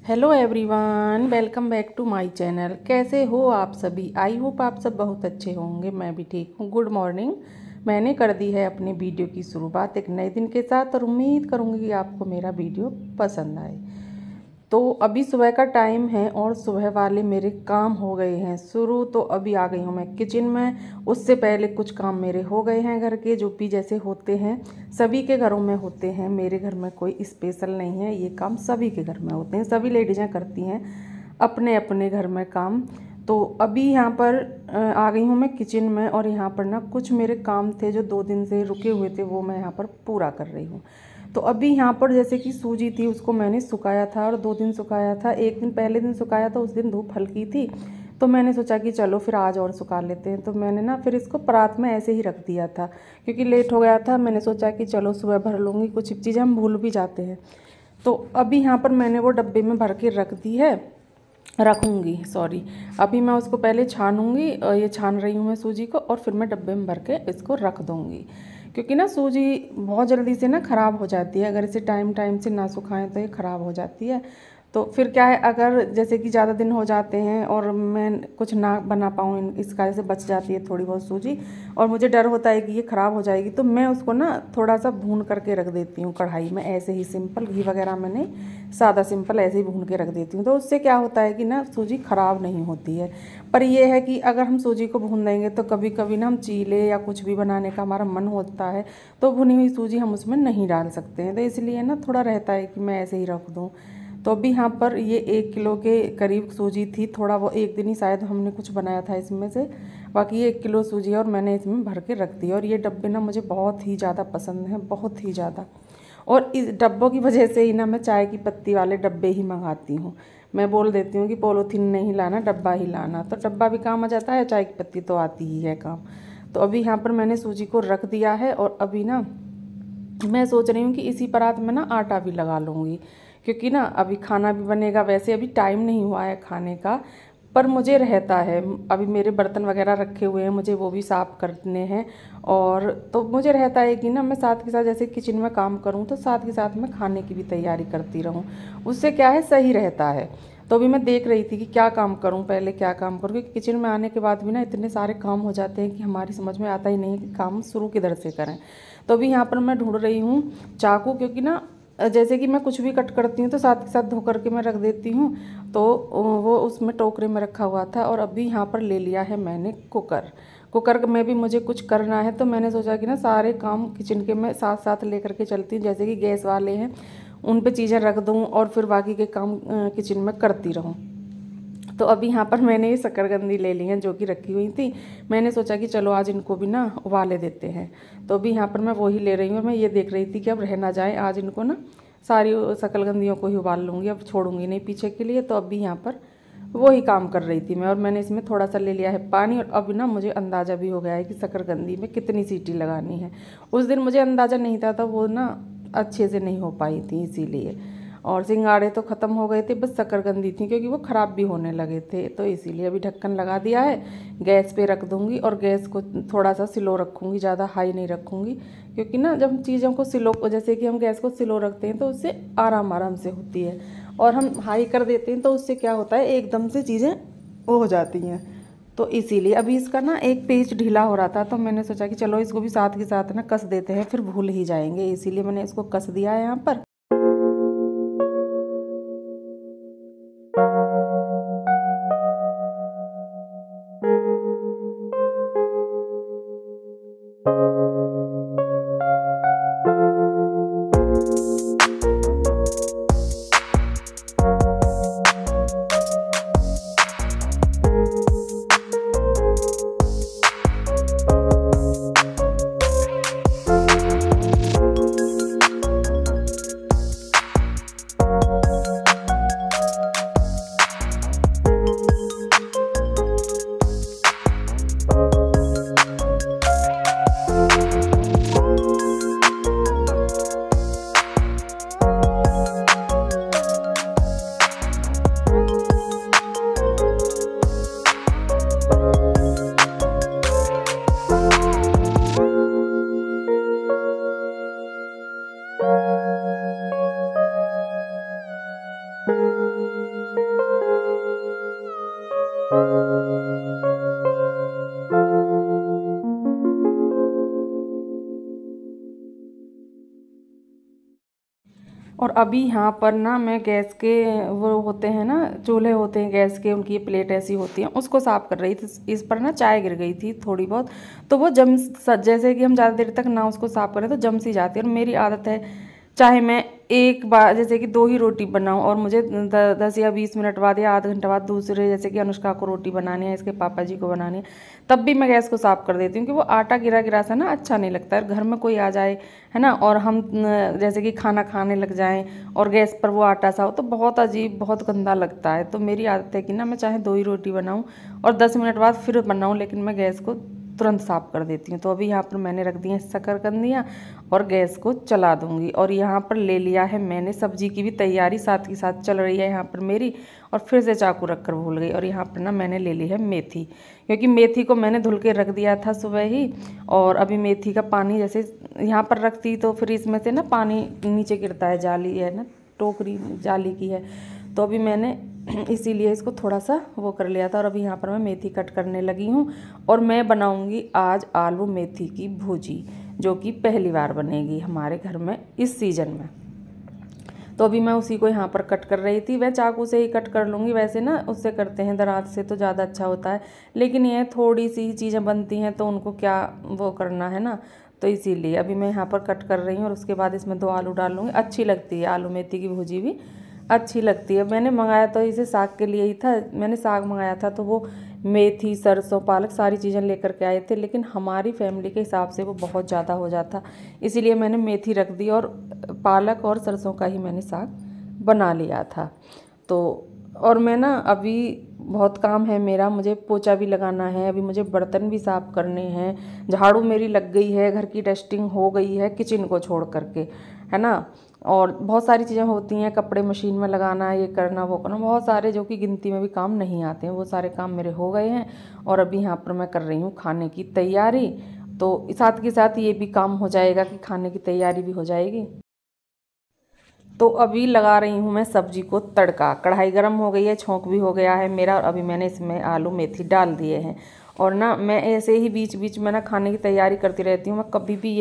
Hello everyone, welcome back to my channel. कैसे हो आप सभी? आई होप आप सब बहुत अच्छे होंगे। मैं भी ठीक हूँ। Good morning. मैंने कर दी है अपने वीडियो की शुरुआत एक नए दिन के साथ और उम्मीद करूँगी कि आपको मेरा वीडियो पसंद आए। तो अभी सुबह का टाइम है और सुबह वाले मेरे काम हो गए हैं शुरू। तो अभी आ गई हूँ मैं किचन में। उससे पहले कुछ काम मेरे हो गए हैं घर के, जो भी जैसे होते हैं सभी के घरों में होते हैं। मेरे घर में कोई स्पेशल नहीं है, ये काम सभी के घर में होते हैं। सभी लेडीज़ें करती हैं अपने अपने घर में काम। तो अभी यहाँ पर आ गई हूँ मैं किचन में और यहाँ पर ना कुछ मेरे काम थे जो 2 दिन से रुके हुए थे, वो मैं यहाँ पर पूरा कर रही हूँ। तो अभी यहाँ पर जैसे कि सूजी थी, उसको मैंने सुखाया था और 2 दिन सुखाया था। एक दिन पहले दिन सुखाया था, उस दिन धूप हल्की थी, तो मैंने सोचा कि चलो फिर आज और सुखा लेते हैं। तो मैंने ना फिर इसको परात में ऐसे ही रख दिया था क्योंकि लेट हो गया था। मैंने सोचा कि चलो सुबह भर लूँगी, कुछ चीज़ें हम भूल भी जाते हैं। तो अभी यहाँ पर मैंने वो डब्बे में भर के रख दी है, रखूँगी सॉरी। अभी मैं उसको पहले छानूँगी, ये छान रही हूँ मैं सूजी को, और फिर मैं डब्बे में भर के इसको रख दूँगी। क्योंकि ना सूजी बहुत जल्दी से ना ख़राब हो जाती है, अगर इसे टाइम से ना सुखाएं तो ये ख़राब हो जाती है। तो फिर क्या है, अगर जैसे कि ज़्यादा दिन हो जाते हैं और मैं कुछ ना बना पाऊँ, इस कारण से बच जाती है थोड़ी बहुत सूजी और मुझे डर होता है कि ये ख़राब हो जाएगी, तो मैं उसको ना थोड़ा सा भून करके रख देती हूँ कढ़ाई में। ऐसे ही सिंपल घी वगैरह मैंने सादा सिंपल ऐसे ही भून के रख देती हूँ। तो उससे क्या होता है कि ना सूजी ख़राब नहीं होती है। पर ये है कि अगर हम सूजी को भून देंगे तो कभी कभी ना हम चीले या कुछ भी बनाने का हमारा मन होता है तो भुनी हुई सूजी हम उसमें नहीं डाल सकते हैं। तो इसलिए ना थोड़ा रहता है कि मैं ऐसे ही रख दूँ। तो अभी यहाँ पर ये 1 किलो के करीब सूजी थी। थोड़ा वो एक दिन ही शायद हमने कुछ बनाया था इसमें से, बाकी ये 1 किलो सूजी है और मैंने इसमें भर के रख दी। और ये डब्बे ना मुझे बहुत ही ज़्यादा पसंद हैं, बहुत ही ज़्यादा। और इस डब्बों की वजह से ही ना मैं चाय की पत्ती वाले डब्बे ही मंगाती हूँ। मैं बोल देती हूँ कि पॉलीथीन नहीं लाना, डब्बा ही लाना, तो डब्बा भी काम आ जाता है, चाय की पत्ती तो आती ही है काम। तो अभी यहाँ पर मैंने सूजी को रख दिया है और अभी ना मैं सोच रही हूँ कि इसी परात में ना आटा भी लगा लूँगी, क्योंकि ना अभी खाना भी बनेगा। वैसे अभी टाइम नहीं हुआ है खाने का, पर मुझे रहता है, अभी मेरे बर्तन वगैरह रखे हुए हैं, मुझे वो भी साफ़ करने हैं। और तो मुझे रहता है कि ना मैं साथ के साथ जैसे किचन में काम करूँ तो साथ के साथ मैं खाने की भी तैयारी करती रहूँ। उससे क्या है, सही रहता है। तो अभी मैं देख रही थी कि क्या काम करूं, पहले क्या काम करूं, क्योंकि किचन में आने के बाद भी ना इतने सारे काम हो जाते हैं कि हमारी समझ में आता ही नहीं कि काम शुरू किधर से करें। तो अभी यहाँ पर मैं ढूंढ रही हूँ चाकू, क्योंकि ना जैसे कि मैं कुछ भी कट करती हूँ तो साथ के साथ धो करके मैं रख देती हूँ। तो वो उसमें टोकरे में रखा हुआ था। और अभी यहाँ पर ले लिया है मैंने कुकर में भी मुझे कुछ करना है, तो मैंने सोचा कि ना सारे काम किचन के मैं साथ साथ ले करके चलती हूँ। जैसे कि गैस वाले हैं उन पे चीज़ें रख दूँ और फिर बाकी के काम किचन में करती रहूँ। तो अभी यहाँ पर मैंने ये शकरकंदी ले ली हैं जो कि रखी हुई थी। मैंने सोचा कि चलो आज इनको भी ना उबाले देते हैं। तो अभी यहाँ पर मैं वही ले रही हूँ। मैं ये देख रही थी कि अब रह ना जाए, आज इनको ना सारी शकरकंदियों को ही उबाल लूँगी, अब छोड़ूंगी नहीं पीछे के लिए। तो अभी यहाँ पर वही काम कर रही थी मैं, और मैंने इसमें थोड़ा सा ले लिया है पानी। और अब ना मुझे अंदाज़ा भी हो गया है कि शकरकंदी में कितनी सीटी लगानी है। उस दिन मुझे अंदाज़ा नहीं था, तो वो ना अच्छे से नहीं हो पाई थी इसीलिए। और सिंगाड़े तो ख़त्म हो गए थे, बस शकरकंदी थी क्योंकि वो ख़राब भी होने लगे थे, तो इसीलिए अभी ढक्कन लगा दिया है। गैस पे रख दूँगी और गैस को थोड़ा सा स्लो रखूँगी, ज़्यादा हाई नहीं रखूँगी, क्योंकि ना जब हम चीज़ों को स्लो, जैसे कि हम गैस को स्लो रखते हैं तो उससे आराम से होती है, और हम हाई कर देते हैं तो उससे क्या होता है, एकदम से चीज़ें वो हो जाती हैं। तो इसीलिए अभी इसका ना एक पेच ढीला हो रहा था, तो मैंने सोचा कि चलो इसको भी साथ के साथ ना कस देते हैं, फिर भूल ही जाएंगे, इसीलिए मैंने इसको कस दिया है यहाँ पर। अभी यहाँ पर ना मैं गैस के वो होते हैं ना, चूल्हे होते हैं गैस के, उनकी प्लेट ऐसी होती हैं, उसको साफ़ कर रही थी। इस पर ना चाय गिर गई थी थोड़ी बहुत, तो वो जैसे कि हम ज़्यादा देर तक ना उसको साफ़ करें तो जम सी जाती है। और मेरी आदत है, चाहे मैं एक बार जैसे कि 2 ही रोटी बनाऊं और मुझे 10 या 20 मिनट बाद या आधा घंटा बाद दूसरे, जैसे कि अनुष्का को रोटी बनानी है, इसके पापा जी को बनानी है, तब भी मैं गैस को साफ़ कर देती हूँ। क्योंकि वो आटा गिरा गिरा सा ना अच्छा नहीं लगता है। घर में कोई आ जाए है ना, और हम जैसे कि खाना खाने लग जाएं और गैस पर वो आटा सा हो तो बहुत अजीब, बहुत गंदा लगता है। तो मेरी आदत है कि ना मैं चाहे 2 ही रोटी बनाऊँ और 10 मिनट बाद फिर बनाऊँ, लेकिन मैं गैस को तुरंत साफ़ कर देती हूँ। तो अभी यहाँ पर मैंने रख दी हैं शकरकंदियाँ और गैस को चला दूँगी। और यहाँ पर ले लिया है मैंने, सब्जी की भी तैयारी साथ ही साथ चल रही है यहाँ पर मेरी। और फिर से चाकू रख कर भूल गई। और यहाँ पर ना मैंने ले ली है मेथी, क्योंकि मेथी को मैंने धुल के रख दिया था सुबह ही। और अभी मेथी का पानी जैसे यहाँ पर रखती तो फिर इसमें से ना पानी नीचे गिरता है, जाली है ना, टोकरी जाली की है, तो अभी मैंने इसीलिए इसको थोड़ा सा वो कर लिया था। और अभी यहाँ पर मैं मेथी कट करने लगी हूँ और मैं बनाऊँगी आज आलू मेथी की भुजी, जो कि पहली बार बनेगी हमारे घर में इस सीज़न में। तो अभी मैं उसी को यहाँ पर कट कर रही थी। वह चाकू से ही कट कर लूँगी, वैसे ना उससे करते हैं दराज से तो ज़्यादा अच्छा होता है, लेकिन ये थोड़ी सी चीज़ें बनती हैं तो उनको क्या वो करना है ना, तो इसीलिए अभी मैं यहाँ पर कट कर रही हूँ। और उसके बाद इसमें 2 आलू डाल लूँगी। अच्छी लगती है आलू मेथी की भुजी भी, अच्छी लगती है। मैंने मंगाया तो इसे साग के लिए ही था, मैंने साग मंगाया था तो वो मेथी, सरसों, पालक सारी चीज़ें लेकर के आए थे, लेकिन हमारी फैमिली के हिसाब से वो बहुत ज़्यादा हो जाता, इसीलिए मैंने मेथी रख दी और पालक और सरसों का ही मैंने साग बना लिया था। तो और मैं ना अभी बहुत काम है मेरा, मुझे पोछा भी लगाना है, अभी मुझे बर्तन भी साफ़ करने हैं, झाड़ू मेरी लग गई है, घर की डस्टिंग हो गई है किचन को छोड़ करके, है ना। और बहुत सारी चीज़ें होती हैं, कपड़े मशीन में लगाना, ये करना वो करना, बहुत सारे जो कि गिनती में भी काम नहीं आते हैं, वो सारे काम मेरे हो गए हैं। और अभी यहाँ पर मैं कर रही हूँ खाने की तैयारी, तो साथ के साथ ये भी काम हो जाएगा कि खाने की तैयारी भी हो जाएगी। तो अभी लगा रही हूँ मैं सब्जी को तड़का, कढ़ाई गर्म हो गई है, छोंक भी हो गया है मेरा, और अभी मैंने इसमें आलू मेथी डाल दिए हैं। और ना मैं ऐसे ही बीच बीच में ना खाने की तैयारी करती रहती हूँ। मैं कभी भी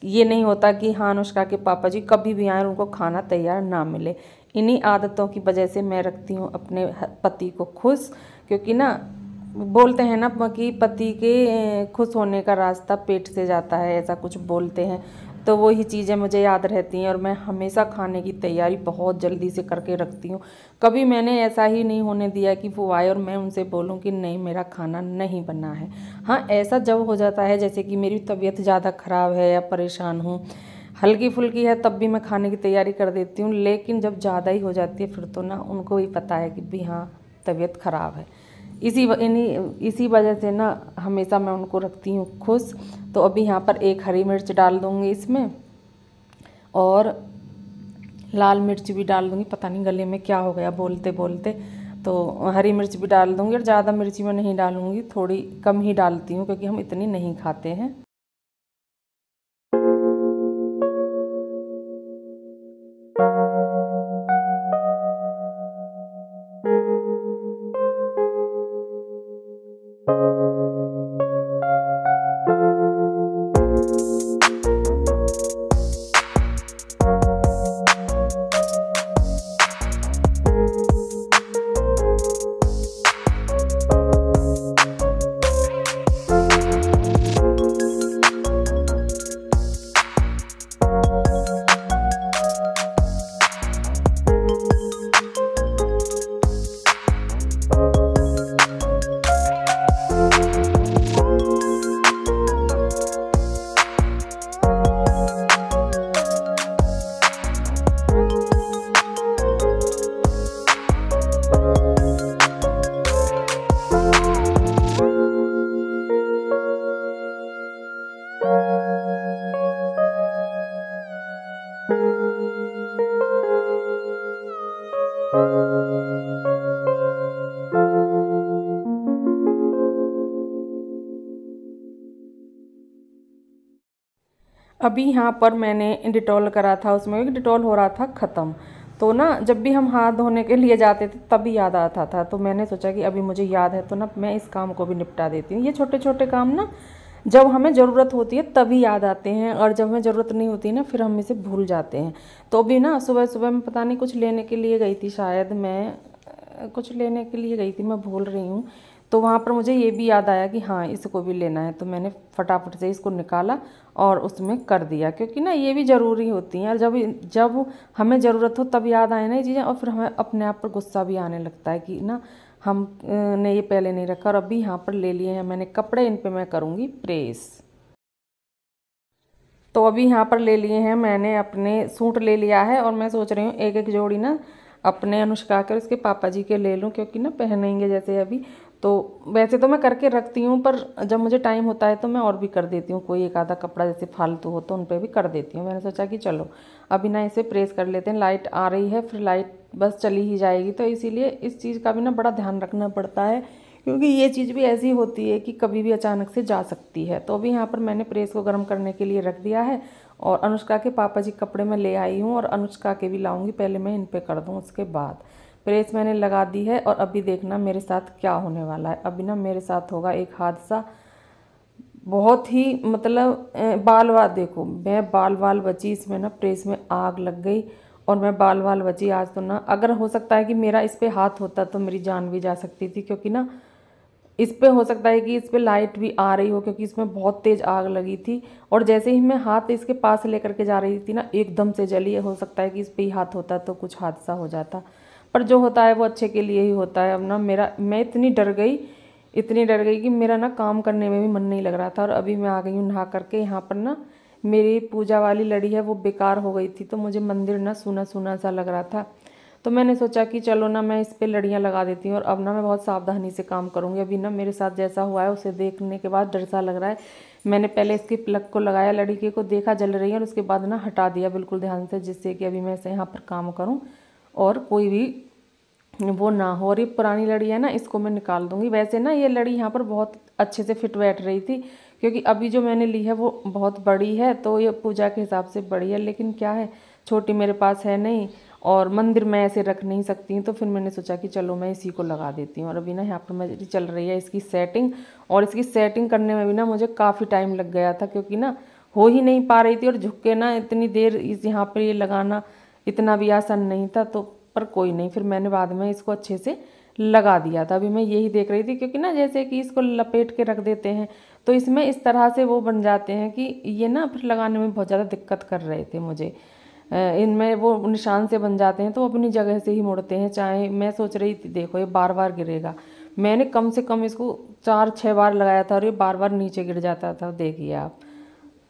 ये नहीं होता कि हाँ अनुष्का के पापा जी कभी भी आए और उनको खाना तैयार ना मिले। इन्हीं आदतों की वजह से मैं रखती हूँ अपने पति को खुश, क्योंकि ना बोलते हैं ना कि पति के खुश होने का रास्ता पेट से जाता है, ऐसा कुछ बोलते हैं। तो वही चीज़ें मुझे याद रहती हैं और मैं हमेशा खाने की तैयारी बहुत जल्दी से करके रखती हूँ। कभी मैंने ऐसा ही नहीं होने दिया कि वो आए और मैं उनसे बोलूँ कि नहीं मेरा खाना नहीं बना है। हाँ, ऐसा जब हो जाता है जैसे कि मेरी तबीयत ज़्यादा ख़राब है या परेशान हूँ, हल्की फुल्की है, तब भी मैं खाने की तैयारी कर देती हूँ। लेकिन जब ज़्यादा ही हो जाती है फिर तो ना उनको ही पता है कि भी हाँ तबीयत ख़राब है, इसी वजह से ना हमेशा मैं उनको रखती हूँ खुश। तो अभी यहाँ पर 1 हरी मिर्च डाल दूँगी इसमें, और लाल मिर्च भी डाल दूँगी। पता नहीं गले में क्या हो गया बोलते बोलते, तो हरी मिर्च भी डाल दूँगी। और ज़्यादा मिर्ची मैं नहीं डालूँगी, थोड़ी कम ही डालती हूँ क्योंकि हम इतनी नहीं खाते हैं। अभी यहाँ पर मैंने डिटॉल करा था, उसमें भी डिटॉल हो रहा था ख़त्म। तो ना जब भी हम हाथ धोने के लिए जाते थे तभी याद आता था, तो मैंने सोचा कि अभी मुझे याद है तो ना मैं इस काम को भी निपटा देती हूँ। ये छोटे छोटे काम ना जब हमें ज़रूरत होती है तभी याद आते हैं, और जब हमें ज़रूरत नहीं होती ना फिर हम इसे भूल जाते हैं। तो अभी ना सुबह सुबह मैं पता नहीं कुछ लेने के लिए गई थी, शायद मैं कुछ लेने के लिए गई थी, मैं भूल रही हूँ। तो वहाँ पर मुझे ये भी याद आया कि हाँ इसको भी लेना है, तो मैंने फटाफट से इसको निकाला और उसमें कर दिया, क्योंकि ना ये भी ज़रूरी होती हैं। और जब जब हमें ज़रूरत हो तब याद आए ना ये चीज़ें, और फिर हमें अपने आप पर गुस्सा भी आने लगता है कि ना हम ने ये पहले नहीं रखा। और अभी यहाँ पर ले लिए हैं मैंने कपड़े, इन पे मैं करूँगी प्रेस। तो अभी यहाँ पर ले लिए हैं मैंने अपने सूट ले लिया है, और मैं सोच रही हूँ एक एक जोड़ी ना अपने अनुष्का के और उसके पापा जी के ले लूँ, क्योंकि ना पहनेंगे जैसे अभी। तो वैसे तो मैं करके रखती हूँ, पर जब मुझे टाइम होता है तो मैं और भी कर देती हूँ, कोई एक आधा कपड़ा जैसे फालतू हो तो उन पर भी कर देती हूँ। मैंने सोचा कि चलो अभी ना इसे प्रेस कर लेते हैं। लाइट आ रही है, फिर लाइट बस चली ही जाएगी, तो इसीलिए इस चीज़ का भी ना बड़ा ध्यान रखना पड़ता है, क्योंकि ये चीज़ भी ऐसी होती है कि कभी भी अचानक से जा सकती है। तो अभी यहाँ पर मैंने प्रेस को गर्म करने के लिए रख दिया है, और अनुष्का के पापा जी कपड़े मैं ले आई हूँ, और अनुष्का के भी लाऊंगी, पहले मैं इन पे कर दूँ उसके बाद। प्रेस मैंने लगा दी है, और अभी देखना मेरे साथ क्या होने वाला है। अभी ना मेरे साथ होगा एक हादसा, बहुत ही मतलब बाल वाल, देखो मैं बाल वाल बची इसमें ना, प्रेस में आग लग गई और मैं बाल वाल बची आज। तो ना अगर हो सकता है कि मेरा इस पर हाथ होता तो मेरी जान भी जा सकती थी, क्योंकि ना इस पे हो सकता है कि इस पे लाइट भी आ रही हो, क्योंकि इसमें बहुत तेज़ आग लगी थी। और जैसे ही मैं हाथ इसके पास लेकर के जा रही थी ना, एकदम से जली। हो सकता है कि इस पे ही हाथ होता तो कुछ हादसा हो जाता, पर जो होता है वो अच्छे के लिए ही होता है। अब ना मैं इतनी डर गई कि मेरा ना काम करने में भी मन नहीं लग रहा था। और अभी मैं आ गई हूँ नहा करके। यहाँ पर ना मेरी पूजा वाली लड़ी है वो बेकार हो गई थी, तो मुझे मंदिर ना सूना सूना सा लग रहा था। तो मैंने सोचा कि चलो ना मैं इस पे लड़ियाँ लगा देती हूँ, और अब ना मैं बहुत सावधानी से काम करूँगी। अभी ना मेरे साथ जैसा हुआ है उसे देखने के बाद डर सा लग रहा है। मैंने पहले इसकी प्लग को लगाया, लड़ी के को देखा जल रही है, और उसके बाद ना हटा दिया बिल्कुल ध्यान से, जिससे कि अभी मैं इसे यहाँ पर काम करूँ और कोई भी वो ना हो। और ये पुरानी लड़ी है ना, इसको मैं निकाल दूँगी। वैसे ना ये लड़ी यहाँ पर बहुत अच्छे से फिट बैठ रही थी, क्योंकि अभी जो मैंने ली है वो बहुत बड़ी है, तो ये पूजा के हिसाब से बड़ी है, लेकिन क्या है छोटी मेरे पास है नहीं, और मंदिर में ऐसे रख नहीं सकती हूँ। तो फिर मैंने सोचा कि चलो मैं इसी को लगा देती हूँ। और अभी ना यहाँ पर मेरी चल रही है इसकी सेटिंग, और इसकी सेटिंग करने में भी ना मुझे काफ़ी टाइम लग गया था, क्योंकि ना हो ही नहीं पा रही थी, और झुक के ना इतनी देर इस यहाँ पर ये लगाना इतना भी आसान नहीं था। तो पर कोई नहीं, फिर मैंने बाद में इसको अच्छे से लगा दिया था। अभी मैं यही देख रही थी, क्योंकि ना जैसे कि इसको लपेट के रख देते हैं तो इसमें इस तरह से वो बन जाते हैं कि ये ना फिर लगाने में बहुत ज़्यादा दिक्कत कर रहे थे मुझे। इनमें वो निशान से बन जाते हैं, तो अपनी जगह से ही मुड़ते हैं। चाहे मैं सोच रही थी देखो ये बार बार गिरेगा, मैंने कम से कम इसको 4-6 बार लगाया था, और ये बार बार नीचे गिर जाता था, देखिए आप।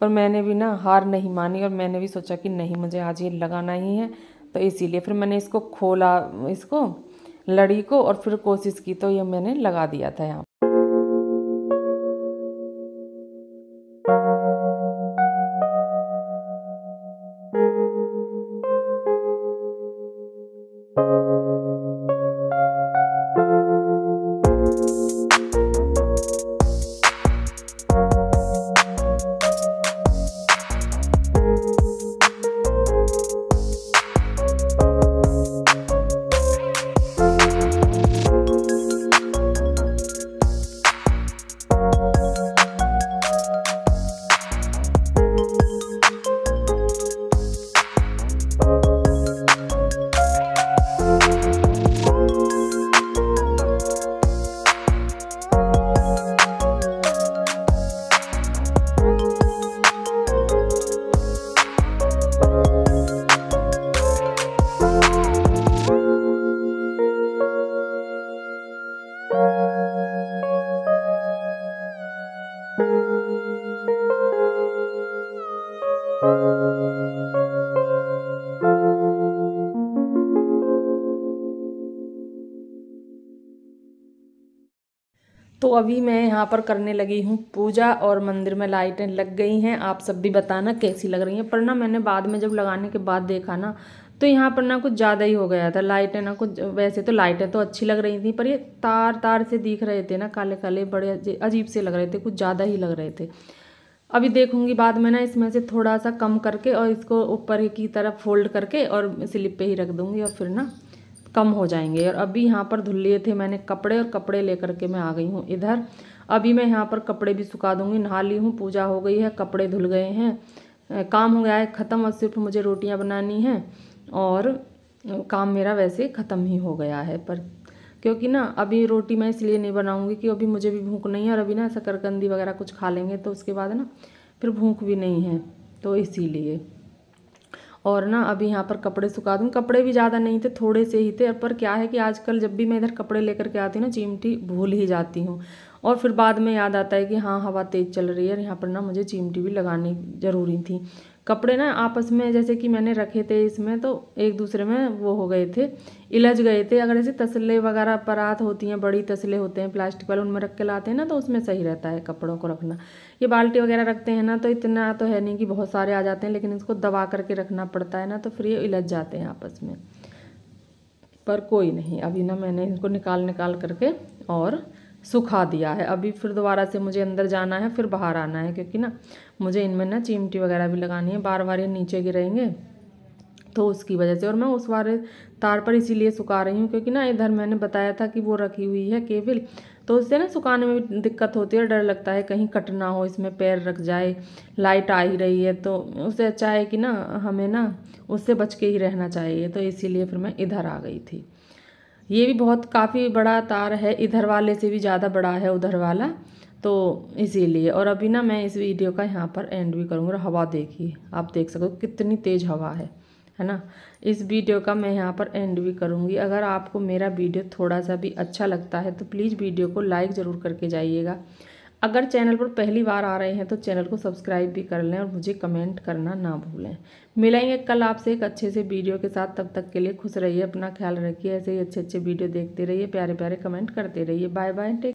पर मैंने भी ना हार नहीं मानी, और मैंने भी सोचा कि नहीं मुझे आज ये लगाना ही है। तो इसीलिए फिर मैंने इसको खोला, इसको लड़ी को, और फिर कोशिश की, तो ये मैंने लगा दिया था यहाँ। तो अभी मैं यहाँ पर करने लगी हूँ पूजा, और मंदिर में लाइटें लग गई हैं। आप सब भी बताना कैसी लग रही हैं। पर ना मैंने बाद में जब लगाने के बाद देखा ना, तो यहाँ पर ना कुछ ज़्यादा ही हो गया था लाइटें ना कुछ। वैसे तो लाइटें तो अच्छी लग रही थी, पर ये तार तार से दिख रहे थे ना, काले काले बड़े अजीब से लग रहे थे, कुछ ज़्यादा ही लग रहे थे। अभी देखूंगी बाद में ना इसमें से थोड़ा सा कम करके, और इसको ऊपर की तरफ फोल्ड करके और स्लिप पे ही रख दूंगी, और फिर ना कम हो जाएंगे। और अभी यहाँ पर धुल लिए थे मैंने कपड़े, और कपड़े लेकर के मैं आ गई हूँ इधर। अभी मैं यहाँ पर कपड़े भी सुखा दूँगी। नहा ली हूँ, पूजा हो गई है, कपड़े धुल गए हैं, काम हो गया है ख़त्म। और सिर्फ मुझे रोटियाँ बनानी हैं और काम मेरा वैसे ख़त्म ही हो गया है। पर क्योंकि ना अभी रोटी मैं इसलिए नहीं बनाऊँगी कि अभी मुझे भी भूख नहीं है, और अभी ना शकरकंदी वगैरह कुछ खा लेंगे तो उसके बाद ना फिर भूख भी नहीं है, तो इसीलिए। और ना अभी यहाँ पर कपड़े सुखा दूँ। कपड़े भी ज़्यादा नहीं थे, थोड़े से ही थे। पर क्या है कि आजकल जब भी मैं इधर कपड़े लेकर के आती हूँ ना, चिमटी भूल ही जाती हूँ, और फिर बाद में याद आता है कि हाँ हवा तेज़ चल रही है और यहाँ पर ना मुझे चिमटी भी लगानी ज़रूरी थी। कपड़े ना आपस में जैसे कि मैंने रखे थे इसमें, तो एक दूसरे में वो हो गए थे, इलझ गए थे। अगर जैसे तसले वगैरह परात होती हैं, बड़ी तसले होते हैं प्लास्टिक वाले, उनमें रख के लाते हैं ना, तो उसमें सही रहता है कपड़ों को रखना। ये बाल्टी वगैरह रखते हैं ना, तो इतना तो है नहीं कि बहुत सारे आ जाते हैं, लेकिन इसको दबा करके रखना पड़ता है ना, तो फिर ये इलझ जाते हैं आपस में। पर कोई नहीं, अभी ना मैंने इनको निकाल करके और सुखा दिया है। अभी फिर दोबारा से मुझे अंदर जाना है, फिर बाहर आना है, क्योंकि ना मुझे इनमें ना चिमटी वगैरह भी लगानी है। बार बार ये नीचे गिरेंगे तो उसकी वजह से। और मैं उस वाले तार पर इसीलिए सुखा रही हूँ क्योंकि ना इधर मैंने बताया था कि वो रखी हुई है केबल, तो उससे ना सुखाने में भी दिक्कत होती है, डर लगता है कहीं कट ना हो, इसमें पैर रख जाए, लाइट आ ही रही है, तो उससे अच्छा है कि ना हमें ना उससे बच के ही रहना चाहिए। तो इसीलिए फिर मैं इधर आ गई थी। ये भी बहुत काफ़ी बड़ा तार है, इधर वाले से भी ज़्यादा बड़ा है उधर वाला, तो इसीलिए। और अभी ना मैं इस वीडियो का यहाँ पर एंड भी करूँगी। और हवा देखिए, आप देख सकते हो कितनी तेज़ हवा है ना। इस वीडियो का मैं यहाँ पर एंड भी करूँगी। अगर आपको मेरा वीडियो थोड़ा सा भी अच्छा लगता है तो प्लीज़ वीडियो को लाइक ज़रूर करके जाइएगा। अगर चैनल पर पहली बार आ रहे हैं तो चैनल को सब्सक्राइब भी कर लें और मुझे कमेंट करना ना भूलें। मिलेंगे कल आपसे एक अच्छे से वीडियो के साथ। तब तक के लिए खुश रहिए, अपना ख्याल रखिए, ऐसे ही अच्छे अच्छे वीडियो देखते रहिए, प्यारे प्यारे कमेंट करते रहिए। Bye bye, take